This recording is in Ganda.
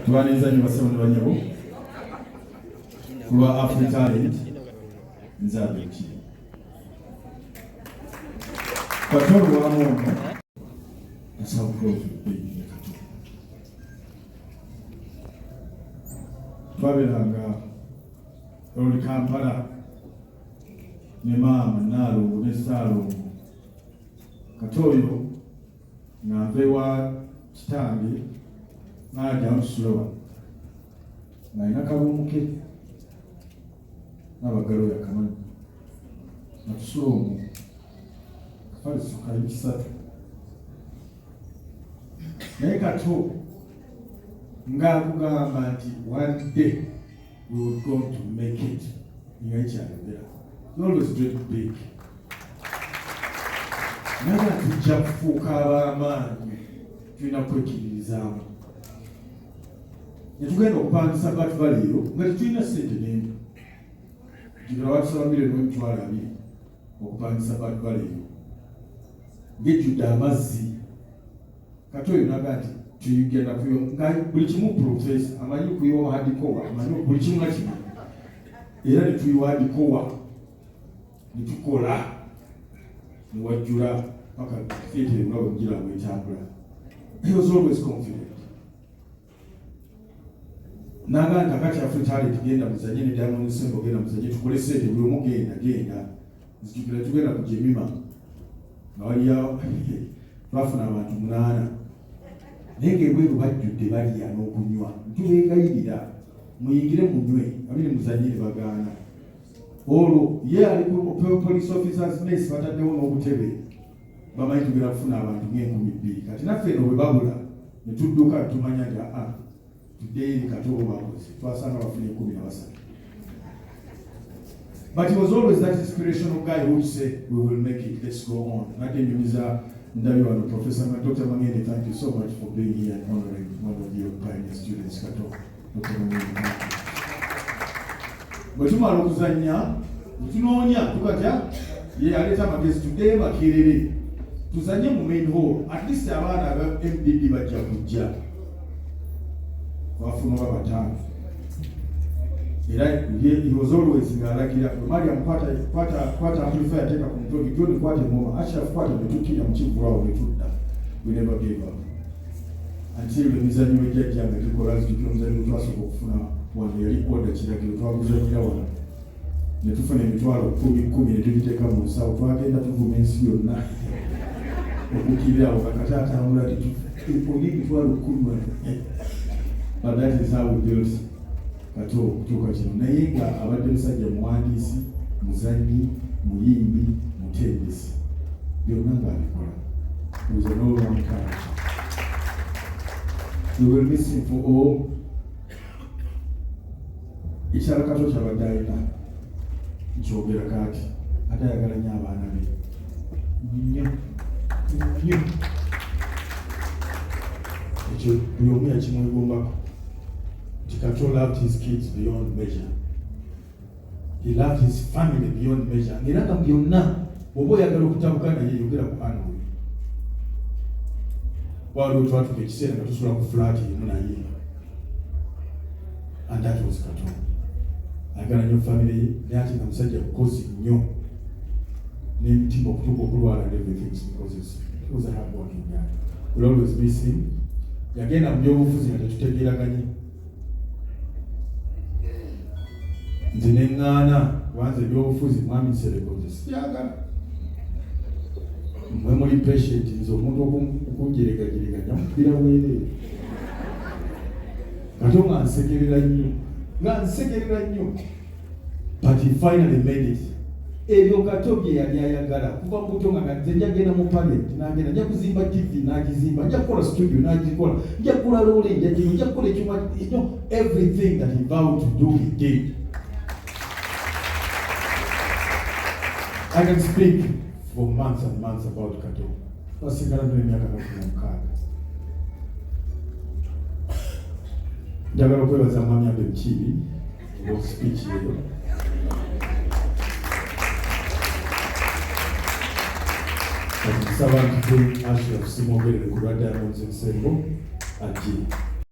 tubaneza nyo basabo ne banyabo kulwa Africa Talent nzabe ki Katoro wa Mungu asaba profit be Katoro twabelanga oli Kampala ne mama nalo ne salo Katoyo ng'avewa kitange n'ajja amusulowa ng'alina kabumuke n'abagalo yakamanyi natusula omwo kafaliso kali 3 naye Kato ng'akugamba nti one day we will go to make it nga ekyayogera you always dream big naye tujja kufuuka ab'amaanyi tulina kwekiririzaamu netugenda okupangisa batubaleero nga tetulina ssente n'emu jigera watusaba $1,200,000 okupangisa batubaleero ng'ejjudde amazzi Katoyo naga nti tuyigenda kuyo nga buli kimu profesa amanyi kuyiwa hadikowa amanyi buli kimu nga kimu era netuyiwa hadikowa netukola newajjula paka theatre nga wejjira bwetambula. He was always confident. Naga nti akati Africa Talent genda muzanye ne Diamond Sembo genda muzanye tukole sente buli omu genda nzijukira tugenda ku Jemima nga waliyo twafuna abantu 8 naye ng'ebweru bajjudde balya n'okunywa tubeegayirira muyingire munywe abiri muzanyire bagaana olwo ye ali ku police officers mess bataddewo n'obutebe bamanyi tugenda kufuna abantu ng'enkumi 2 kati naffe eno bwe babula ne tudduka tumanya nti today Katoro bakoze twasanga bafuna 13. But he was always that inspirational guy who would say we will make it, let's go on. Nadenyumiza Ndaliwa and Professor Dr. Mangeni, thank you so much for being here and honoring one of your pioneer students, Kato. Dr. Mangeni, thank you. But tumala okuzanya tunoonya tukatya ye aleta amagezi tudde Makerere tuzanye mu main hall at least abaana aba MDD bajja kujja wafuna babatano era he was always ngalagira Maria kwata amplifier teka ku mtoki John kwate ngoma acha kwata metukira mchimvu wao metudda we never gave up until the mizanyo wejja ametukola zikyo mzanyo twasoko kufuna wano yali order kiragiro twakuzanyira wano ne tufuna emitwalo 10 netubiteeka mu nsawo twagenda tuvuma ensi yonna okukirira wakati atambula tuli emitwalo 10. But that is how we built Kato kutuuka kino naye nga abadde musajja muwandiisi muzanyi muyimbi mutendesi byonna ng'abikola. He was an all-round character. We will miss him for all. Ekyala Kato kyabadde alina nkyogera kaati ate ayagala nnyo abaana be nnyo ekyo buli omu yakimwegombako. Kato loved his kids beyond measure. He loved his family beyond measure. Era nga byonna bw'oba oyagala okutabukana naye yogera ku ana we. Waliwo twatuka ekiseera nga tusula ku flat emu naye. And that was Kato. Ayagala nnyo family ye naye ate nga musajja kukozi nnyo n'emitima okutuuka okulwala and everything because he was a hard working guy. We'll always miss him. Yagenda mu byobufuzi nga tetutegeeraganye. Nze neŋŋaana kubanza ebyobufuzi mwami Nserekoze siyagala mwe muli patient nze omuntu okunjeregajirega nyamukubira bwereere Kato nga nsekerera nnyo but he finally made it. Ebyo Kato bye yali ayagala kuva mu buto nga nze njagenda mu parliament nagenda nja kuzimba TV n'agizimba nja kukola studio n'agikola nja kukola loole nja kukola ekyuma everything that he vowed to do he did. I can speak for months and months about Kato. Wasigala ndio miaka 16. Njagala kwebaza mwami Abe Mukiibi for speech eyo. Nsaba nti ashe okusiima ogerere ku lwa Diamond Sembo ajje.